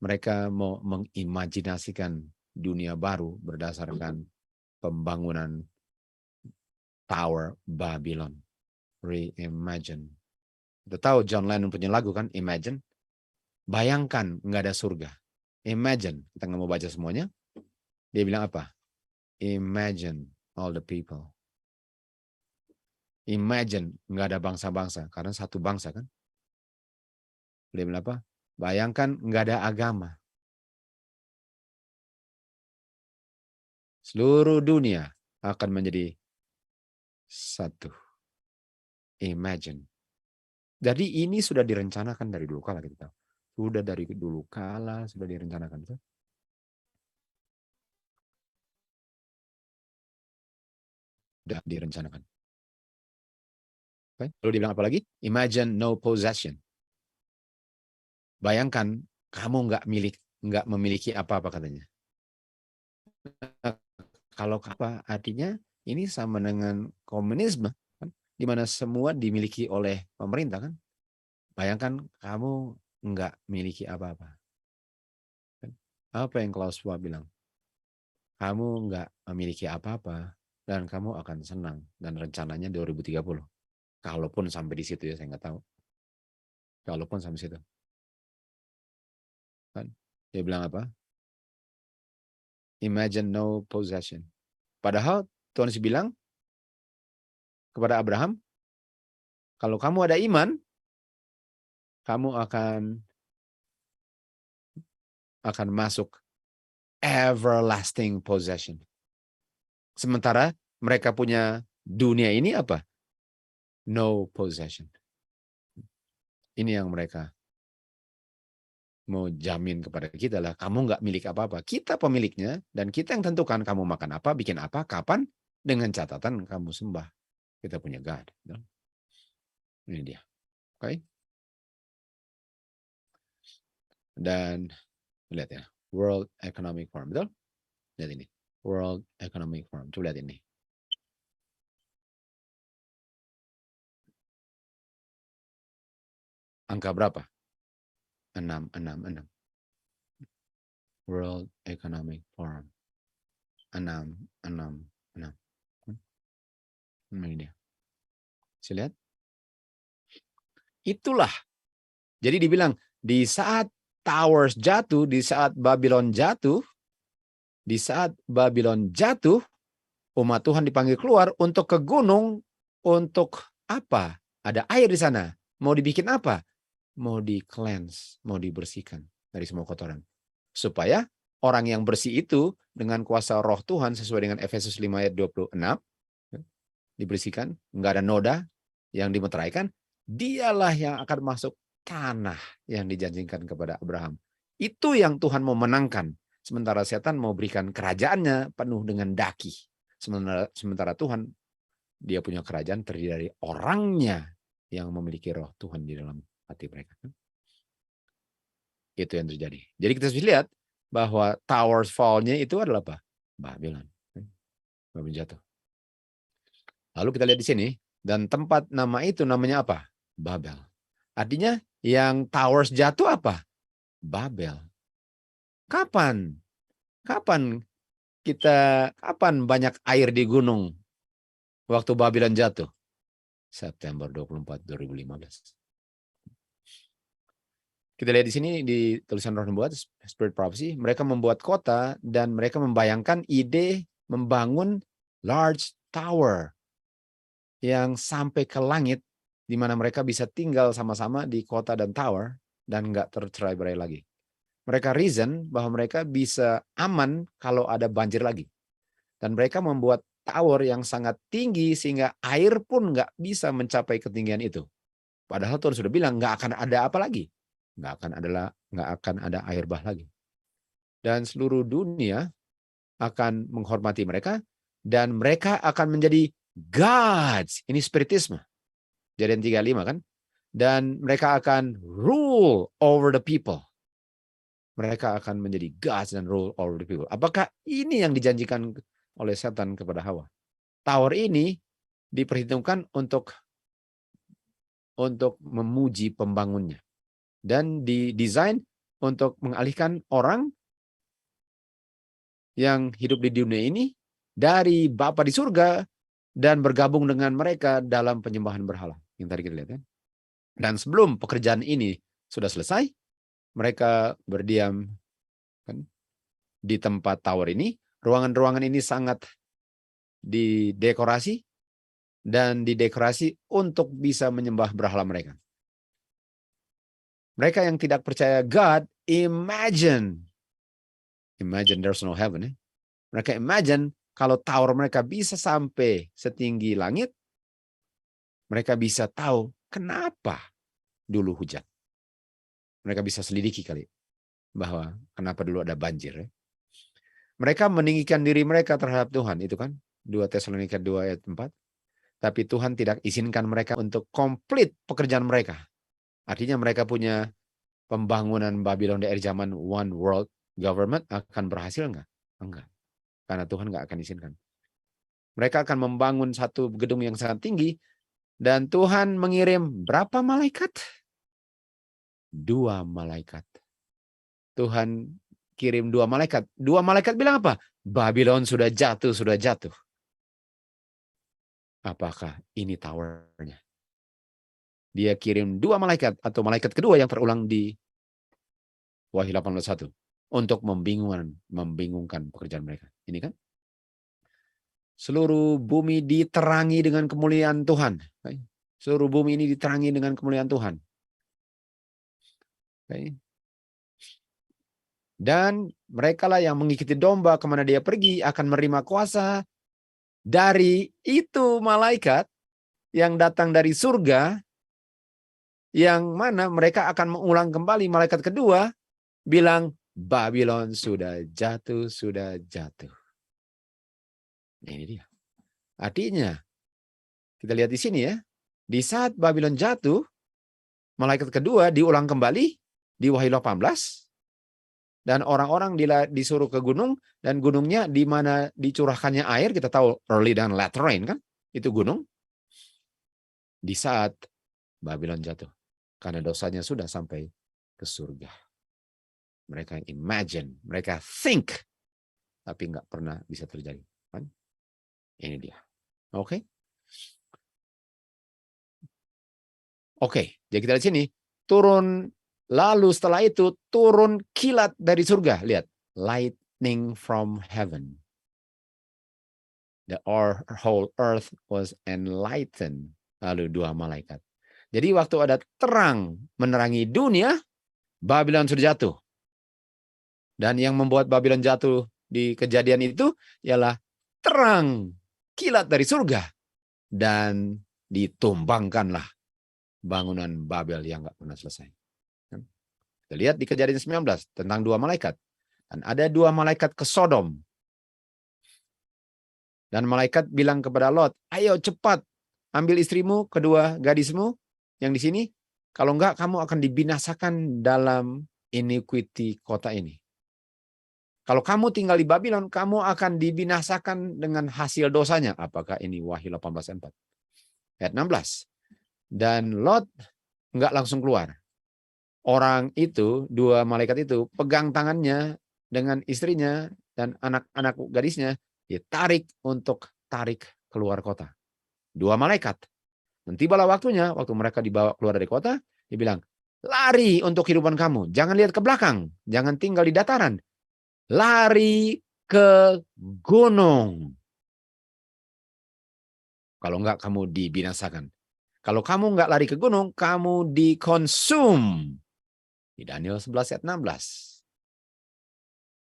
Mereka mau mengimajinasikan dunia baru berdasarkan pembangunan Tower Babylon. Reimagine. Kita tahu John Lennon punya lagu kan, Imagine. Bayangkan nggak ada surga. Imagine, kita nggak mau baca semuanya. Dia bilang apa? Imagine all the people. Imagine nggak ada bangsa-bangsa, karena satu bangsa kan. Dia bilang apa? Bayangkan nggak ada agama. Seluruh dunia akan menjadi satu. Imagine. Jadi ini sudah direncanakan dari dulu kala kita tahu. Sudah dari dulu kala sudah direncanakan. Sudah direncanakan. Okay. Lalu dibilang apa lagi? Imagine no possession. Bayangkan kamu nggak memiliki apa-apa katanya. Kalau apa artinya ini sama dengan komunisme kan? Di mana semua dimiliki oleh pemerintah kan? Bayangkan kamu nggak miliki apa-apa. Apa yang Klaus Schwab bilang? Kamu nggak memiliki apa-apa dan kamu akan senang dan rencananya 2030. Kalaupun sampai di situ ya saya nggak tahu. Kalaupun sampai situ. Kan? Dia bilang apa? Imagine no possession. Padahal Tuhan Yesus bilang kepada Abraham, kalau kamu ada iman, kamu akan masuk everlasting possession. Sementara mereka punya dunia ini apa? No possession. Ini yang mereka mau jamin kepada kita lah, kamu nggak milik apa-apa. Kita pemiliknya dan kita yang tentukan kamu makan apa, bikin apa, kapan, dengan catatan kamu sembah. Kita punya God. Ini dia. Oke. Dan lihat ya, World Economic Forum, betul? Lihat ini, World Economic Forum. Coba lihat ini. Angka berapa? 666. World Economic Forum. 666. Ini dia. Saya lihat. Itulah. Jadi dibilang, di saat Towers jatuh, di saat Babylon jatuh, Umat Tuhan dipanggil keluar untuk ke gunung, untuk apa? Ada air di sana. Mau dibikin apa? Mau di-cleanse, mau dibersihkan dari semua kotoran. Supaya orang yang bersih itu dengan kuasa roh Tuhan sesuai dengan Efesus 5 ayat 26, dibersihkan, nggak ada noda yang dimeteraikan, dialah yang akan masuk tanah yang dijanjikan kepada Abraham. Itu yang Tuhan mau menangkan. Sementara setan mau berikan kerajaannya penuh dengan daki. Sementara Tuhan, dia punya kerajaan terdiri dari orangnya yang memiliki roh Tuhan di dalam hati mereka. Itu yang terjadi. Jadi kita bisa lihat bahwa towers fall-nya itu adalah apa? Babylon. Babylon jatuh. Lalu kita lihat di sini, dan tempat nama itu namanya apa? Babel. Artinya yang towers jatuh apa? Babel. Kapan? Kapan banyak air di gunung waktu Babylon jatuh? September 24, 2015. Kita lihat di sini di tulisan Roh Nubuat, Spirit Prophecy, mereka membuat kota dan mereka membayangkan ide membangun large tower yang sampai ke langit, di mana mereka bisa tinggal sama-sama di kota dan tower dan nggak tercerai-berai lagi. Mereka reason bahwa mereka bisa aman kalau ada banjir lagi. Dan mereka membuat tower yang sangat tinggi sehingga air pun nggak bisa mencapai ketinggian itu. Padahal Tuhan sudah bilang nggak akan ada apa lagi. Nggak akan ada air bah lagi. Dan seluruh dunia akan menghormati mereka dan mereka akan menjadi gods. Ini spiritisme. Kejadian 35 kan? Dan mereka akan rule over the people. Mereka akan menjadi gods dan rule over the people. Apakah ini yang dijanjikan oleh setan kepada Hawa? Tower ini diperhitungkan untuk memuji pembangunnya. Dan didesain untuk mengalihkan orang yang hidup di dunia ini dari Bapa di surga dan bergabung dengan mereka dalam penyembahan berhala. Yang tadi kita lihat kan. Dan sebelum pekerjaan ini sudah selesai, mereka berdiam kan, di tempat tower ini. Ruangan-ruangan ini sangat didekorasi dan didekorasi untuk bisa menyembah berhala mereka. Mereka yang tidak percaya God, imagine there's no heaven. Mereka imagine kalau tower mereka bisa sampai setinggi langit, mereka bisa tahu kenapa dulu hujan. Mereka bisa selidiki kali bahwa kenapa dulu ada banjir. Mereka meninggikan diri mereka terhadap Tuhan, itu kan 2 Tesalonika 2 ayat 4. Tapi Tuhan tidak izinkan mereka untuk komplit pekerjaan mereka. Artinya mereka punya pembangunan Babylon dari zaman One World Government akan berhasil enggak? Enggak. Karena Tuhan enggak akan izinkan. Mereka akan membangun satu gedung yang sangat tinggi dan Tuhan mengirim berapa malaikat? 2 malaikat. Tuhan kirim 2 malaikat. 2 malaikat bilang apa? Babylon sudah jatuh, sudah jatuh. Apakah ini towernya? Dia kirim 2 malaikat atau malaikat kedua yang terulang di Wahyu 18:1 untuk membingungkan pekerjaan mereka. Ini kan? Seluruh bumi diterangi dengan kemuliaan Tuhan. Seluruh bumi ini diterangi dengan kemuliaan Tuhan. Dan merekalah yang mengikuti domba kemana dia pergi akan menerima kuasa dari itu malaikat yang datang dari surga, yang mana mereka akan mengulang kembali. Malaikat kedua bilang, Babylon sudah jatuh, sudah jatuh. Ini dia. Artinya, kita lihat di sini ya, di saat Babylon jatuh, malaikat kedua diulang kembali di Wahyu 18, dan orang-orang disuruh ke gunung, dan gunungnya di mana dicurahkannya air, kita tahu early dan late rain kan, itu gunung. Di saat Babylon jatuh, karena dosanya sudah sampai ke surga. Mereka imagine, mereka think, tapi nggak pernah bisa terjadi. Kan? Ini dia. Oke. Oke, jadi kita lihat sini, turun, lalu setelah itu turun kilat dari surga. Lihat, lightning from heaven. The whole earth was enlightened. Lalu 2 malaikat. Jadi waktu ada terang menerangi dunia, Babylon sudah jatuh. Dan yang membuat Babylon jatuh di kejadian itu ialah terang kilat dari surga. Dan ditumbangkanlah bangunan Babel yang nggak pernah selesai. Kita lihat di kejadian 19 tentang 2 malaikat. Dan ada 2 malaikat ke Sodom. Dan malaikat bilang kepada Lot, ayo cepat ambil istrimu, kedua gadismu yang di sini. Kalau enggak, kamu akan dibinasakan dalam iniquity kota ini. Kalau kamu tinggal di Babylon, kamu akan dibinasakan dengan hasil dosanya. Apakah ini Wahyu 18:4? Ayat 16. Dan Lot enggak langsung keluar. Orang itu, 2 malaikat itu, pegang tangannya dengan istrinya dan anak-anak gadisnya, ditarik untuk tarik keluar kota. 2 malaikat. Dan tibalah waktunya, waktu mereka dibawa keluar dari kota, dia bilang, lari untuk kehidupan kamu. Jangan lihat ke belakang. Jangan tinggal di dataran. Lari ke gunung. Kalau enggak, kamu dibinasakan. Kalau kamu enggak lari ke gunung, kamu dikonsum. Di Daniel 11 ayat 16.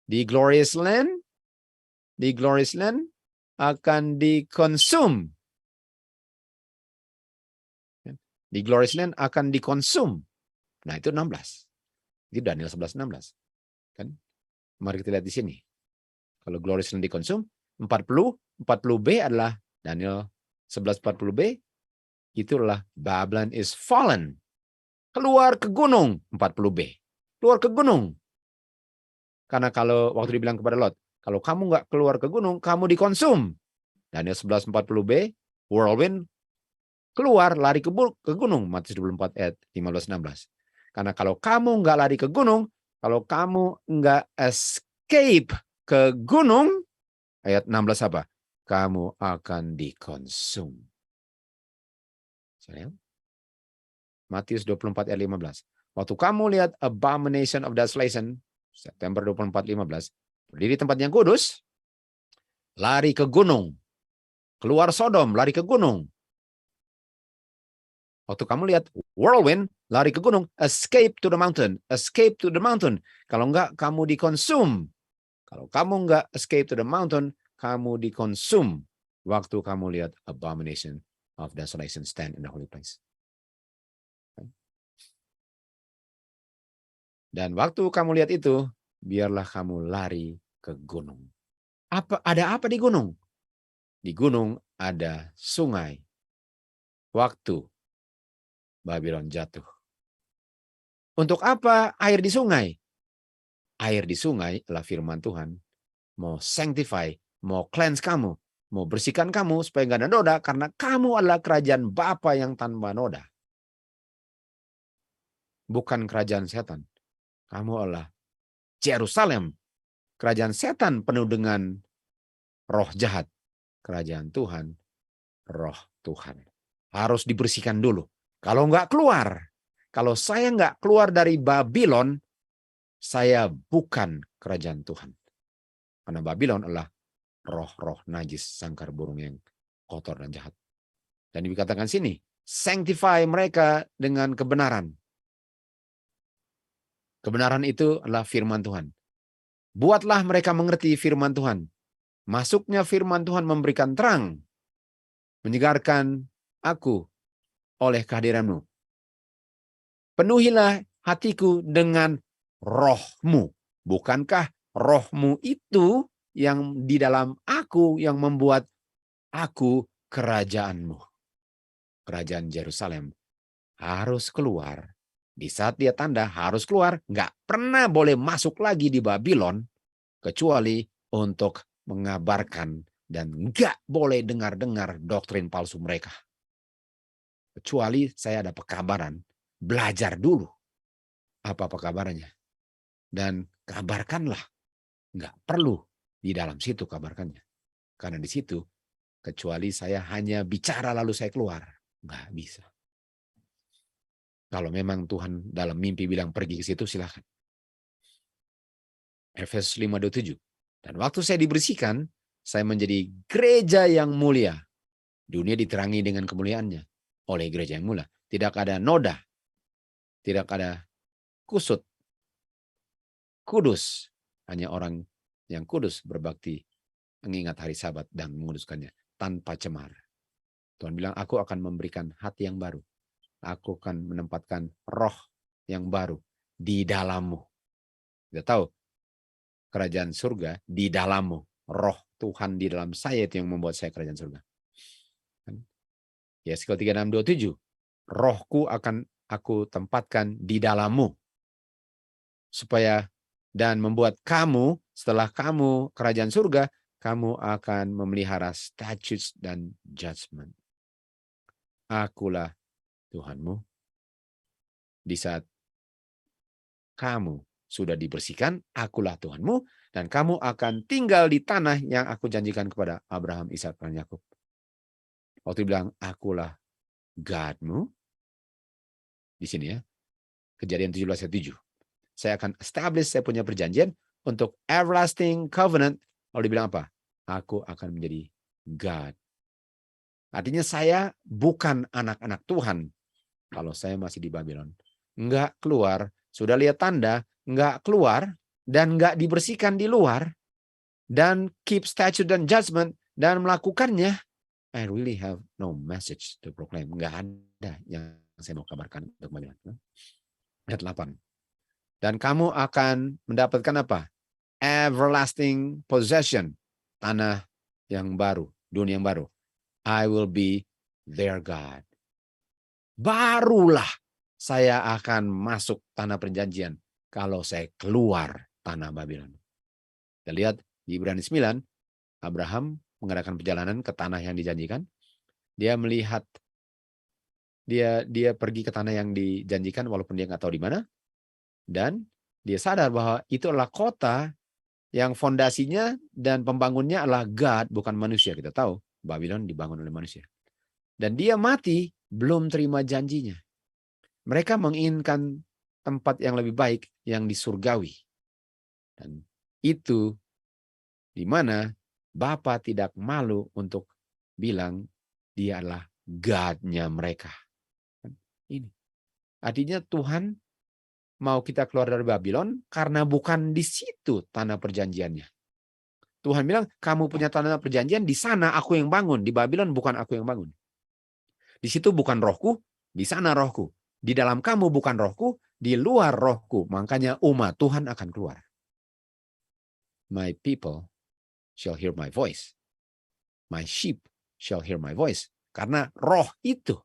Di glorious land akan dikonsum. Di glorious land akan dikonsum. Nah, itu 16. Itu Daniel 11:16. Kan? Mari kita lihat di sini. Kalau glorious land dikonsum, 40B adalah Daniel 11:40B, itulah Babylon is fallen. Keluar ke gunung, 40B. Keluar ke gunung. Karena kalau waktu dibilang kepada Lot, kalau kamu nggak keluar ke gunung, kamu dikonsum. Daniel 11:40B, whirlwind, keluar, lari ke gunung. Matius 24 ayat 15-16. Karena kalau kamu nggak lari ke gunung, kalau kamu nggak escape ke gunung, ayat 16 apa? Kamu akan dikonsum. Matius 24 ayat 15. Waktu kamu lihat abomination of desolation, September 24:15, berdiri tempat yang kudus, lari ke gunung. Keluar Sodom, lari ke gunung. Waktu kamu lihat whirlwind, lari ke gunung, escape to the mountain, escape to the mountain. Kalau enggak, kamu dikonsum. Kalau kamu enggak escape to the mountain, kamu dikonsum. Waktu kamu lihat abomination of desolation stand in the holy place. Dan waktu kamu lihat itu, biarlah kamu lari ke gunung. Ada apa di gunung? Di gunung ada sungai. Waktu Babylon jatuh. Untuk apa air di sungai? Air di sungai adalah firman Tuhan. Mau sanctify, mau cleanse kamu, mau bersihkan kamu supaya nggak ada noda, karena kamu adalah kerajaan Bapa yang tanpa noda. Bukan kerajaan setan. Kamu adalah Yerusalem. Kerajaan setan penuh dengan roh jahat. Kerajaan Tuhan, roh Tuhan. Harus dibersihkan dulu. Kalau nggak keluar, kalau saya nggak keluar dari Babylon, saya bukan kerajaan Tuhan. Karena Babylon adalah roh-roh najis, sangkar burung yang kotor dan jahat. Dan dikatakan sini, sanctify mereka dengan kebenaran. Kebenaran itu adalah firman Tuhan. Buatlah mereka mengerti firman Tuhan. Masuknya firman Tuhan memberikan terang, menyegarkan aku oleh kehadiranmu. Penuhilah hatiku dengan rohmu. Bukankah rohmu itu yang di dalam aku yang membuat aku kerajaanmu? Kerajaan Yerusalem harus keluar. Di saat dia tanda harus keluar. Nggak pernah boleh masuk lagi di Babylon kecuali untuk mengabarkan dan nggak boleh dengar-dengar doktrin palsu mereka. Kecuali saya ada pekabaran, belajar dulu apa pekabarannya. Dan kabarkanlah. Nggak perlu di dalam situ kabarkannya. Karena di situ, kecuali saya hanya bicara lalu saya keluar. Nggak bisa. Kalau memang Tuhan dalam mimpi bilang pergi ke situ, silakan. Efesus 5:27. Dan waktu saya dibersihkan, saya menjadi gereja yang mulia. Dunia diterangi dengan kemuliaannya oleh gereja yang mulia. Tidak ada noda, tidak ada kusut, kudus. Hanya orang yang kudus berbakti, mengingat hari Sabat dan menguduskannya tanpa cemar. Tuhan bilang, aku akan memberikan hati yang baru. Aku akan menempatkan roh yang baru di dalammu. Kita tahu, kerajaan surga di dalammu. Roh Tuhan di dalam saya itu yang membuat saya kerajaan surga. Yeskiel 36:27. Rohku akan aku tempatkan di dalammu. Supaya dan membuat kamu, setelah kamu kerajaan surga, kamu akan memelihara statutes dan judgment. Akulah Tuhanmu. Di saat kamu sudah dibersihkan, akulah Tuhanmu, dan kamu akan tinggal di tanah yang aku janjikan kepada Abraham, Ishak, dan Yakub. Waktu bilang, akulah Godmu, di sini ya, Kejadian 17:7. Saya akan establish, saya punya perjanjian untuk everlasting covenant. Lalu dibilang apa? Aku akan menjadi God. Artinya saya bukan anak-anak Tuhan kalau saya masih di Babylon. Enggak keluar, sudah lihat tanda, enggak keluar, dan enggak dibersihkan di luar, dan keep statute dan judgment, dan melakukannya, I really have no message to proclaim. Enggak ada yang saya mau kabarkan untuk Babylon. Ayat 8. Dan kamu akan mendapatkan apa? Everlasting possession. Tanah yang baru, dunia yang baru. I will be their God. Barulah saya akan masuk tanah perjanjian kalau saya keluar tanah Babylon. Kita lihat di Ibrani 9, Abraham mengadakan perjalanan ke tanah yang dijanjikan. Dia melihat, dia pergi ke tanah yang dijanjikan walaupun dia nggak tahu di mana. Dan dia sadar bahwa itu adalah kota yang fondasinya dan pembangunnya adalah God, bukan manusia. Kita tahu Babylon dibangun oleh manusia. Dan dia mati belum terima janjinya. Mereka menginginkan tempat yang lebih baik, yang di surgawi. Dan itu di mana Bapa tidak malu untuk bilang dia adalah God-nya mereka. Ini. Artinya Tuhan mau kita keluar dari Babylon karena bukan di situ tanah perjanjiannya. Tuhan bilang, kamu punya tanah perjanjian, di sana aku yang bangun. Di Babylon bukan aku yang bangun. Di situ bukan rohku, di sana rohku. Di dalam kamu bukan rohku, di luar rohku. Makanya umat Tuhan akan keluar. My people shall hear my voice. My sheep shall hear my voice. Karena roh itu.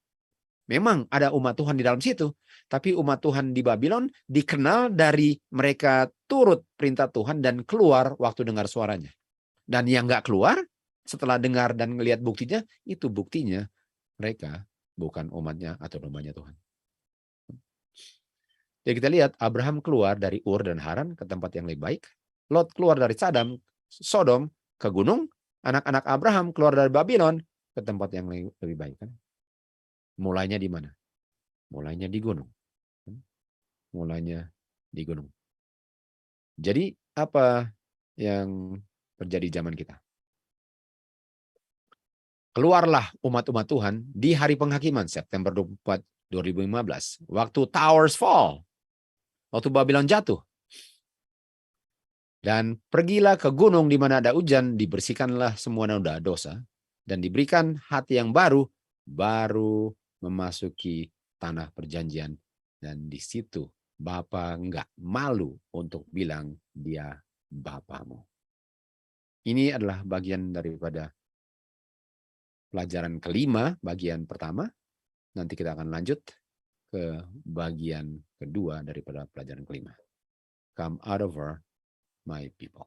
Memang ada umat Tuhan di dalam situ. Tapi umat Tuhan di Babylon dikenal dari mereka turut perintah Tuhan dan keluar waktu dengar suaranya. Dan yang nggak keluar, setelah dengar dan melihat buktinya, itu buktinya mereka bukan umatnya atau dombanya Tuhan. Jadi kita lihat Abraham keluar dari Ur dan Haran ke tempat yang lebih baik. Lot keluar dari Sodom ke gunung. Anak-anak Abraham keluar dari Babylon ke tempat yang lebih baik. Mulainya di mana? Mulainya di gunung. Mulainya di gunung. Jadi apa yang terjadi zaman kita? Keluarlah umat-umat Tuhan di hari penghakiman September 24, 2015. Waktu towers fall. Waktu Babylon jatuh. Dan pergilah ke gunung di mana ada hujan, dibersihkanlah semua noda dosa, dan diberikan hati yang baru memasuki tanah perjanjian. Dan di situ Bapa enggak malu untuk bilang dia Bapamu. Ini adalah bagian daripada pelajaran kelima, bagian pertama. Nanti kita akan lanjut ke bagian kedua daripada pelajaran kelima. Come out of her, my people.